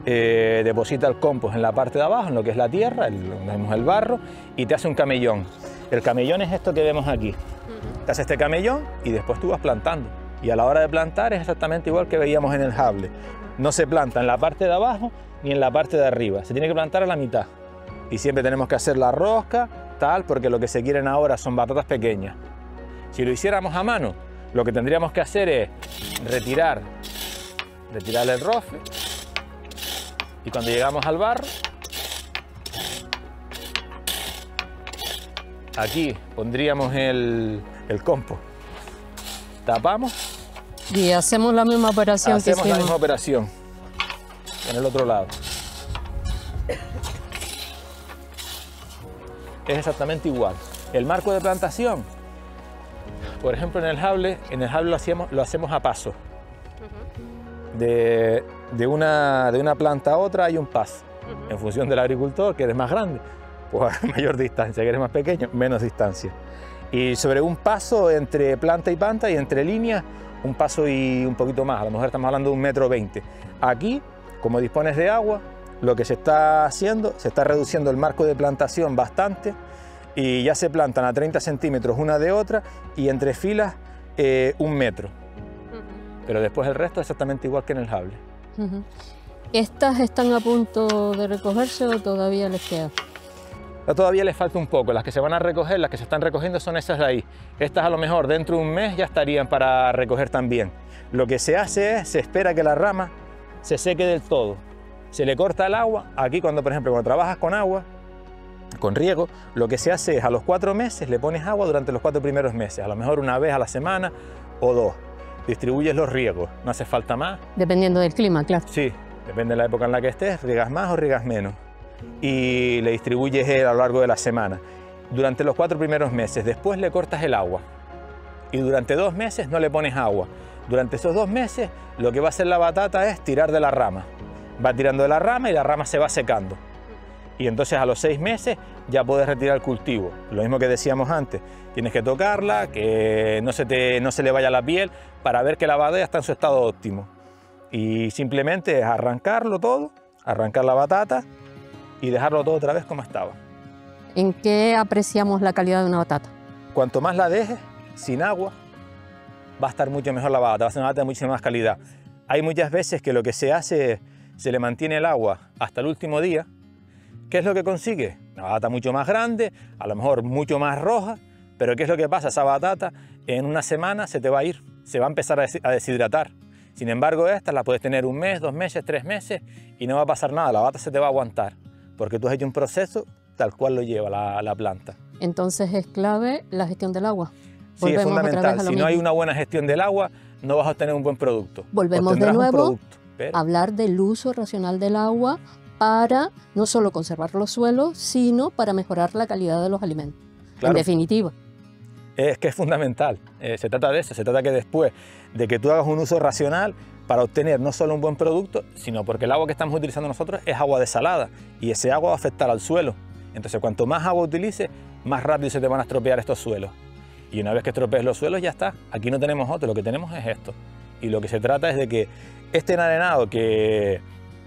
deposita el compost en la parte de abajo, en lo que es la tierra, el barro, y te hace un camellón. El camellón es esto que vemos aquí. Te hace este camellón y después tú vas plantando. Y a la hora de plantar es exactamente igual que veíamos en el sable. No se planta en la parte de abajo ni en la parte de arriba. Se tiene que plantar a la mitad. Y siempre tenemos que hacer la rosca, porque lo que se quieren ahora son batatas pequeñas. Si lo hiciéramos a mano, lo que tendríamos que hacer es retirar el rofe, y cuando llegamos al barro, aquí pondríamos el compost, tapamos y hacemos la misma operación en el otro lado. Es exactamente igual. El marco de plantación, por ejemplo, en el sable lo hacemos a paso. De una planta a otra hay un paso. En función del agricultor, que eres más grande, pues a mayor distancia, que eres más pequeño, menos distancia. Y sobre un paso entre planta y planta, y entre líneas, un paso y un poquito más. A lo mejor estamos hablando de 1,20 m. Aquí, como dispones de agua, lo que se está haciendo, se está reduciendo el marco de plantación bastante, y ya se plantan a 30 centímetros una de otra, y entre filas 1 metro. Pero después el resto es exactamente igual que en el sable. ¿Estas están a punto de recogerse o todavía les queda? Todavía les falta un poco. Las que se van a recoger, las que se están recogiendo son esas de ahí. Estas a lo mejor dentro de un mes ya estarían para recoger también. Lo que se hace es, se espera que la rama se seque del todo. Se le corta el agua. Aquí por ejemplo, cuando trabajas con agua, con riego, lo que se hace es a los 4 meses le pones agua durante los 4 primeros meses, a lo mejor una vez a la semana o 2. Distribuyes los riegos, no hace falta más. Dependiendo del clima, claro. Sí, depende de la época en la que estés, riegas más o riegas menos. Y le distribuyes a lo largo de la semana. Durante los 4 primeros meses, después le cortas el agua. Y durante 2 meses no le pones agua. Durante esos 2 meses, lo que va a hacer la batata es tirar de la rama. Va tirando de la rama y la rama se va secando. Y entonces a los 6 meses ya puedes retirar el cultivo. Lo mismo que decíamos antes, tienes que tocarla, que no se le vaya la piel, para ver que la batata está en su estado óptimo. Y simplemente es arrancarlo todo, arrancar la batata, y dejarlo todo otra vez como estaba. ¿En qué apreciamos la calidad de una batata? Cuanto más la dejes, sin agua, va a estar mucho mejor la batata, va a ser una batata de muchísima más calidad. Hay muchas veces que lo que se hace, se le mantiene el agua hasta el último día. ¿Qué es lo que consigue? Una batata mucho más grande, a lo mejor mucho más roja, pero ¿qué es lo que pasa? Esa batata en una semana se te va a ir, se va a empezar a deshidratar. Sin embargo, esta la puedes tener 1 mes, 2 meses, 3 meses y no va a pasar nada, la batata se te va a aguantar, porque tú has hecho un proceso tal cual lo lleva la planta. Entonces es clave la gestión del agua. Sí, es fundamental. Si no hay una buena gestión del agua, no vas a obtener un buen producto. Volvemos de nuevo a hablar del uso racional del agua para no solo conservar los suelos, sino para mejorar la calidad de los alimentos. Claro. En definitiva. Es que es fundamental. Se trata de eso, se trata que después de que tú hagas un uso racional para obtener no solo un buen producto, sino porque el agua que estamos utilizando nosotros es agua desalada y ese agua va a afectar al suelo. Entonces, cuanto más agua utilices, más rápido se te van a estropear estos suelos. Y una vez que estropees los suelos, ya está. Aquí no tenemos otro, lo que tenemos es esto. Y lo que se trata es de que este enarenado que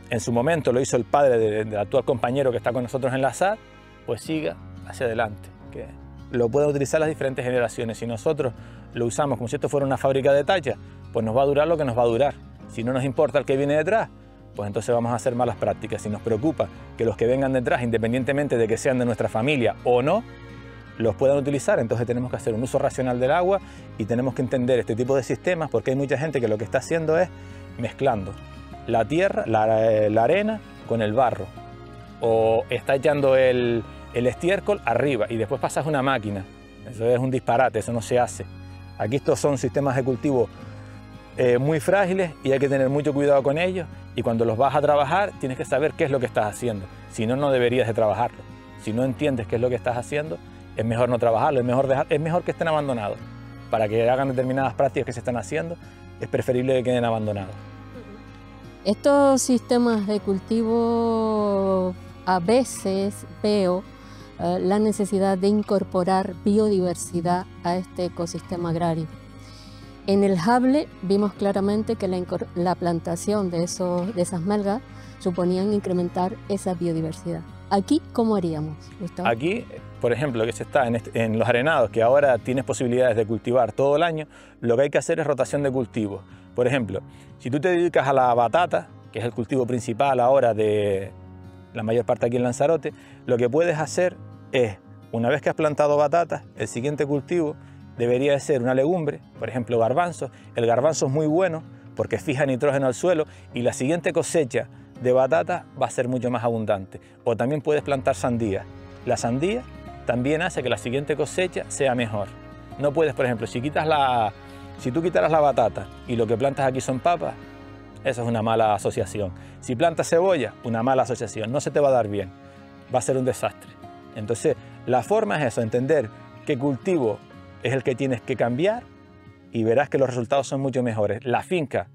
en su momento lo hizo el padre del actual compañero que está con nosotros en la SAD, pues siga hacia adelante. Que lo pueden utilizar las diferentes generaciones. Si nosotros lo usamos como si esto fuera una fábrica de talla, pues nos va a durar lo que nos va a durar. Si no nos importa el que viene detrás, pues entonces vamos a hacer malas prácticas. Si nos preocupa que los que vengan detrás, independientemente de que sean de nuestra familia o no, los puedan utilizar, entonces tenemos que hacer un uso racional del agua y tenemos que entender este tipo de sistemas, porque hay mucha gente que lo que está haciendo es mezclando la tierra, la arena con el barro, o está echando el estiércol arriba y después pasas una máquina. Eso es un disparate, eso no se hace. Aquí estos son sistemas de cultivo muy frágiles y hay que tener mucho cuidado con ellos, y cuando los vas a trabajar tienes que saber qué es lo que estás haciendo, si no, no deberías de trabajarlo. Si no entiendes qué es lo que estás haciendo, es mejor no trabajarlo, es mejor que estén abandonados. Para que hagan determinadas prácticas que se están haciendo, es preferible que queden abandonados. Estos sistemas de cultivo, a veces veo la necesidad de incorporar biodiversidad a este ecosistema agrario. En el Jable vimos claramente que la plantación de esas melgas suponían incrementar esa biodiversidad. Aquí, ¿cómo haríamos, Gustavo? Aquí, por ejemplo, que se está en los arenados, que ahora tienes posibilidades de cultivar todo el año, lo que hay que hacer es rotación de cultivos. Por ejemplo, si tú te dedicas a la batata, que es el cultivo principal ahora de la mayor parte aquí en Lanzarote, lo que puedes hacer es, una vez que has plantado batatas, el siguiente cultivo debería de ser una legumbre, por ejemplo garbanzos. El garbanzo es muy bueno porque fija nitrógeno al suelo y la siguiente cosecha de batata va a ser mucho más abundante. O también puedes plantar sandía. La sandía también hace que la siguiente cosecha sea mejor. No puedes, por ejemplo, si tú quitaras la batata y lo que plantas aquí son papas, eso es una mala asociación. Si plantas cebolla, una mala asociación, no se te va a dar bien, va a ser un desastre. Entonces, la forma es eso, entender qué cultivo es el que tienes que cambiar y verás que los resultados son mucho mejores. La finca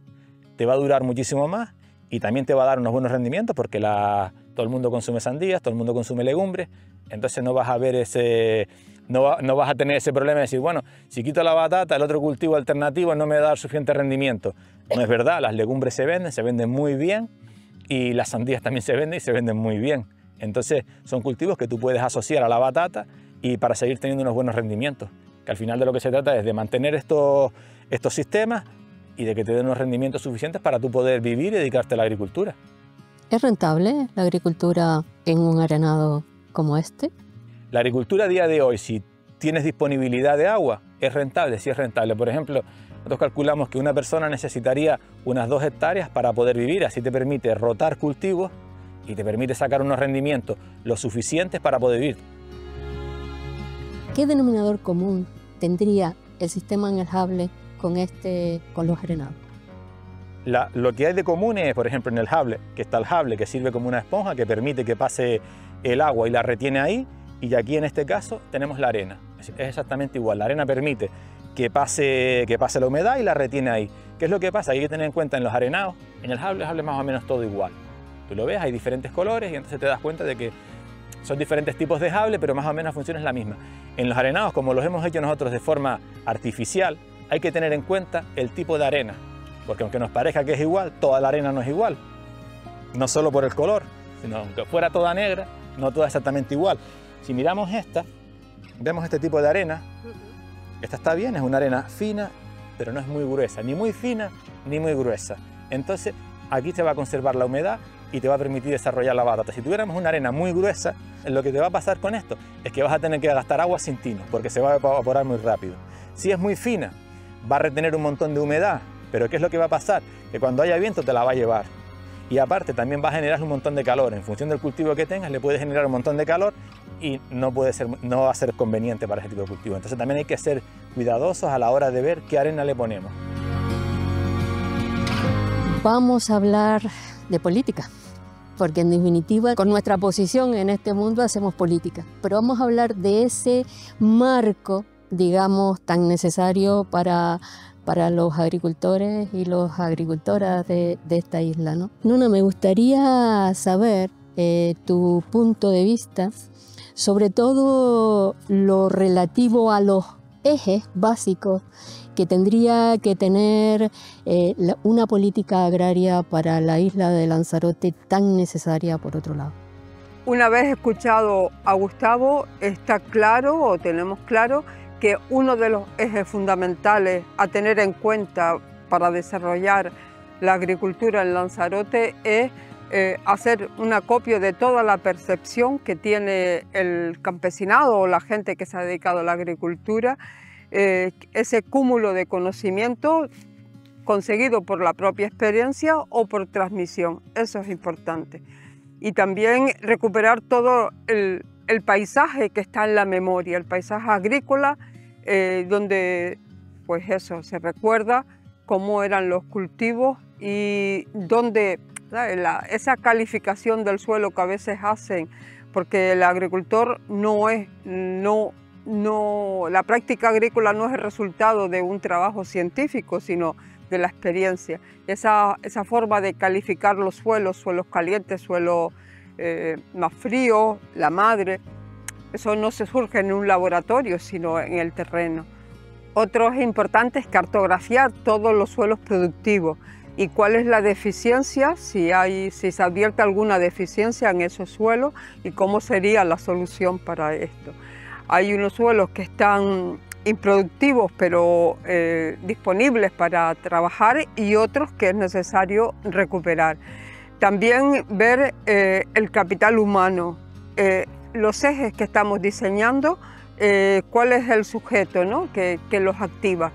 te va a durar muchísimo más y también te va a dar unos buenos rendimientos porque todo el mundo consume sandías, todo el mundo consume legumbres, entonces no vas a ver no vas a tener ese problema de decir, bueno, si quito la batata, el otro cultivo alternativo no me va a dar suficiente rendimiento. No es verdad, las legumbres se venden muy bien y las sandías también se venden y se venden muy bien. Entonces son cultivos que tú puedes asociar a la batata y para seguir teniendo unos buenos rendimientos, que al final de lo que se trata es de mantener estos sistemas y de que te den unos rendimientos suficientes para tú poder vivir y dedicarte a la agricultura. ¿Es rentable la agricultura en un arenado como este? La agricultura a día de hoy, si tienes disponibilidad de agua, es rentable, sí es rentable. Por ejemplo, nosotros calculamos que una persona necesitaría unas 2 hectáreas para poder vivir, así te permite rotar cultivos y te permite sacar unos rendimientos lo suficientes para poder vivir. ¿Qué denominador común tendría el sistema en el Jable con los arenados? Lo que hay de común es, por ejemplo, en el Jable, que está el Jable que sirve como una esponja que permite que pase el agua y la retiene ahí, y aquí en este caso tenemos la arena. Es exactamente igual, la arena permite que pase la humedad y la retiene ahí. ¿Qué es lo que pasa? Hay que tener en cuenta en los arenados, en el Jable es más o menos todo igual. Tú lo ves, hay diferentes colores y entonces te das cuenta de que son diferentes tipos de Jable, pero más o menos la función es la misma. En los arenados, como los hemos hecho nosotros de forma artificial, hay que tener en cuenta el tipo de arena, porque aunque nos parezca que es igual, toda la arena no es igual. No solo por el color, sino aunque fuera toda negra, no toda exactamente igual. Si miramos esta, vemos este tipo de arena. Esta está bien, es una arena fina, pero no es muy gruesa, ni muy fina ni muy gruesa. Entonces aquí te va a conservar la humedad y te va a permitir desarrollar la batata. Si tuviéramos una arena muy gruesa, lo que te va a pasar con esto es que vas a tener que gastar agua sin tino, porque se va a evaporar muy rápido. Si es muy fina, va a retener un montón de humedad, pero ¿qué es lo que va a pasar? Que cuando haya viento te la va a llevar. Y aparte también va a generar un montón de calor. En función del cultivo que tengas, le puede generar un montón de calor y no va a ser conveniente para ese tipo de cultivo. Entonces también hay que ser cuidadosos a la hora de ver qué arena le ponemos. Vamos a hablar de política, porque en definitiva con nuestra posición en este mundo hacemos política. Pero vamos a hablar de ese marco, digamos, tan necesario para los agricultores y las agricultoras de esta isla, ¿no? Nuna, me gustaría saber tu punto de vista, sobre todo lo relativo a los ejes básicos que tendría que tener una política agraria para la isla de Lanzarote, tan necesaria por otro lado. Una vez escuchado a Gustavo, está claro, o tenemos claro, que uno de los ejes fundamentales a tener en cuenta para desarrollar la agricultura en Lanzarote es hacer un acopio de toda la percepción que tiene el campesinado o la gente que se ha dedicado a la agricultura, ese cúmulo de conocimiento conseguido por la propia experiencia o por transmisión. Eso es importante. Y también recuperar todo el paisaje que está en la memoria, el paisaje agrícola, donde pues eso, se recuerda cómo eran los cultivos y donde esa calificación del suelo que a veces hacen, porque el agricultor la práctica agrícola no es el resultado de un trabajo científico, sino de la experiencia. Esa forma de calificar los suelos calientes, suelos más fríos, la madre, eso no se surge en un laboratorio, sino en el terreno. Otro importante es cartografiar todos los suelos productivos y cuál es la deficiencia, si se advierte alguna deficiencia en esos suelos y cómo sería la solución para esto. Hay unos suelos que están improductivos pero disponibles para trabajar y otros que es necesario recuperar. También ver el capital humano, los ejes que estamos diseñando, cuál es el sujeto, ¿no? que los activa,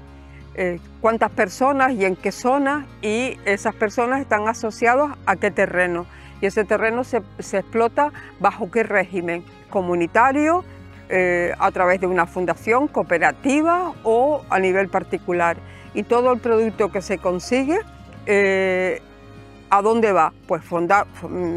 cuántas personas y en qué zona, y esas personas están asociadas a qué terreno, y ese terreno se explota bajo qué régimen comunitario, a través de una fundación cooperativa o a nivel particular. Y todo el producto que se consigue, ¿a dónde va? Pues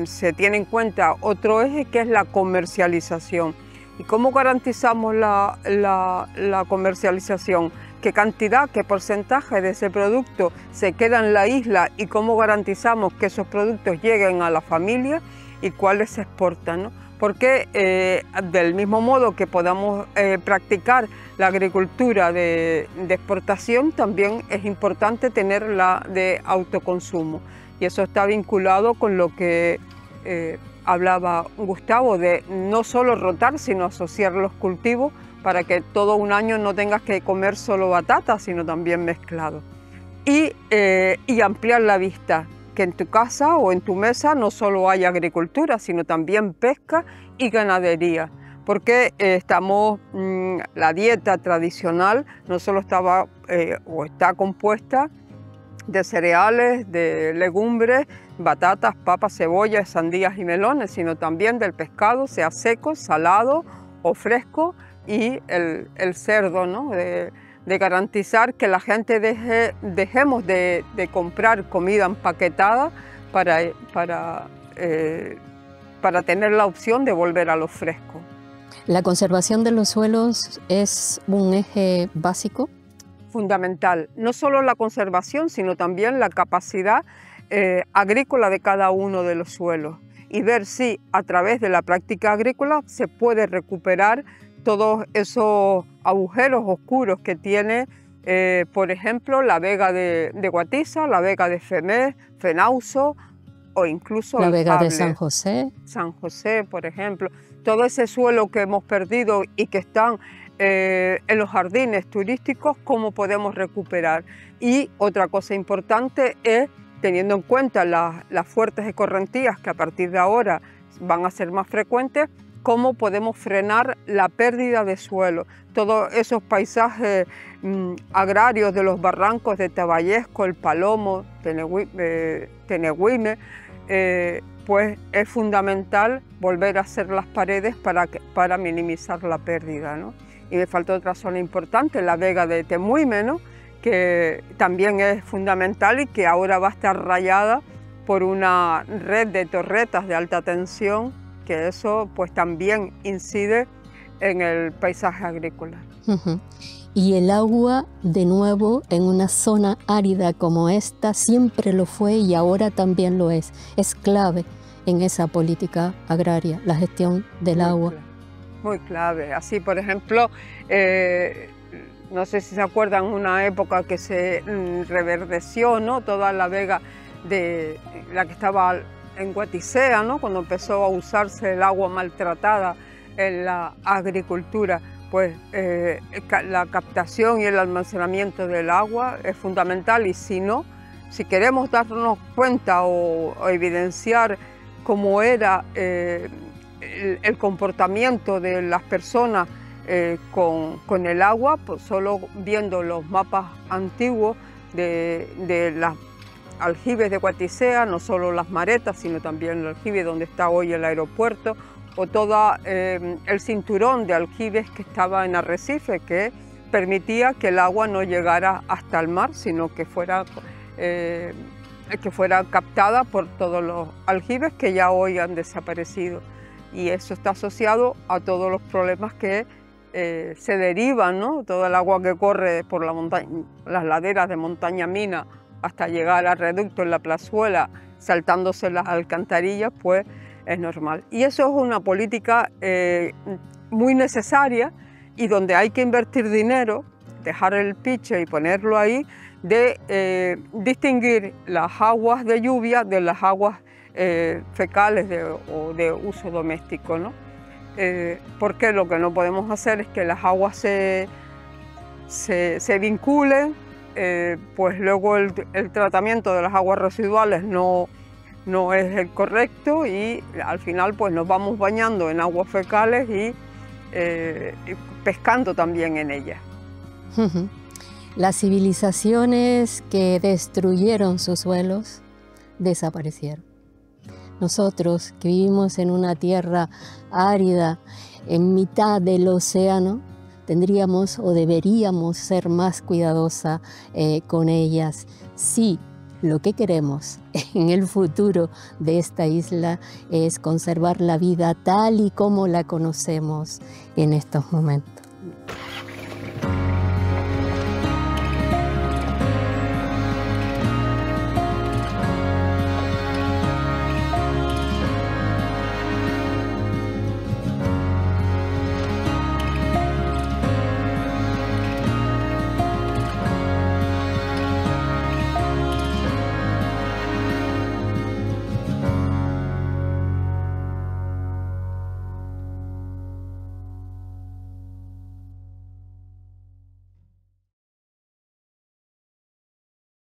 se tiene en cuenta otro eje que es la comercialización. ¿Y cómo garantizamos la comercialización? ¿Qué cantidad, qué porcentaje de ese producto se queda en la isla y cómo garantizamos que esos productos lleguen a la familia y cuáles se exportan, ¿no? Porque del mismo modo que podamos practicar la agricultura de exportación, también es importante tenerla de autoconsumo. Y eso está vinculado con lo que hablaba Gustavo, de no solo rotar, sino asociar los cultivos para que todo un año no tengas que comer solo batata, sino también mezclado. Y ampliar la vista, que en tu casa o en tu mesa no solo haya agricultura, sino también pesca y ganadería. Porque la dieta tradicional no solo estaba o está compuesta de cereales, de legumbres, batatas, papas, cebollas, sandías y melones, sino también del pescado, sea seco, salado o fresco, y el cerdo, ¿no? De garantizar que la gente dejemos de comprar comida empaquetada para tener la opción de volver a lo fresco. ¿La conservación de los suelos es un eje básico? Fundamental. No solo la conservación, sino también la capacidad agrícola de cada uno de los suelos y ver si a través de la práctica agrícola se puede recuperar todos esos agujeros oscuros que tiene, por ejemplo, la vega de Guatiza, la vega de Femés, Fenauso o incluso la el vega cable. de San José. San José, por ejemplo. Todo ese suelo que hemos perdido y que están en los jardines turísticos, ¿cómo podemos recuperar? Y otra cosa importante es, teniendo en cuenta las fuertes escorrentías que a partir de ahora van a ser más frecuentes, cómo podemos frenar la pérdida de suelo. Todos esos paisajes agrarios de los barrancos de Taballesco, El Palomo, Tenegüime, pues es fundamental volver a hacer las paredes para minimizar la pérdida, ¿no? Y me falta otra zona importante, la vega de Temuime, ¿no? Que también es fundamental y que ahora va a estar rayada por una red de torretas de alta tensión, que eso pues también incide en el paisaje agrícola. Y el agua, de nuevo, en una zona árida como esta, siempre lo fue y ahora también lo es. Es clave en esa política agraria, la gestión del agua. Muy clave. Así, por ejemplo, no sé si se acuerdan, una época que se reverdeció, ¿no?, toda la vega de la que estaba en Guaticea, ¿no?, cuando empezó a usarse el agua maltratada en la agricultura. Pues la captación y el almacenamiento del agua es fundamental, y si no, si queremos darnos cuenta o evidenciar cómo era el comportamiento de las personas con el agua, pues solo viendo los mapas antiguos de las aljibes de Guaticea, no solo las maretas, sino también el aljibe donde está hoy el aeropuerto, o todo el cinturón de aljibes que estaba en Arrecife, que permitía que el agua no llegara hasta el mar, sino que fuera captada por todos los aljibes que ya hoy han desaparecido. Y eso está asociado a todos los problemas que se derivan, ¿no? Todo el agua que corre por las laderas de Montaña Mina hasta llegar al reducto en la Plazuela, saltándose las alcantarillas, pues es normal. Y eso es una política muy necesaria, y donde hay que invertir dinero, dejar el piche y ponerlo ahí, de distinguir las aguas de lluvia de las aguas fecales o de uso doméstico, ¿no? Porque lo que no podemos hacer es que las aguas se vinculen, pues luego el tratamiento de las aguas residuales no es el correcto, y al final pues nos vamos bañando en aguas fecales y pescando también en ellas. Las civilizaciones que destruyeron sus suelos desaparecieron. Nosotros que vivimos en una tierra árida, en mitad del océano, tendríamos o deberíamos ser más cuidadosa con ellas. Sí, lo que queremos en el futuro de esta isla es conservar la vida tal y como la conocemos en estos momentos.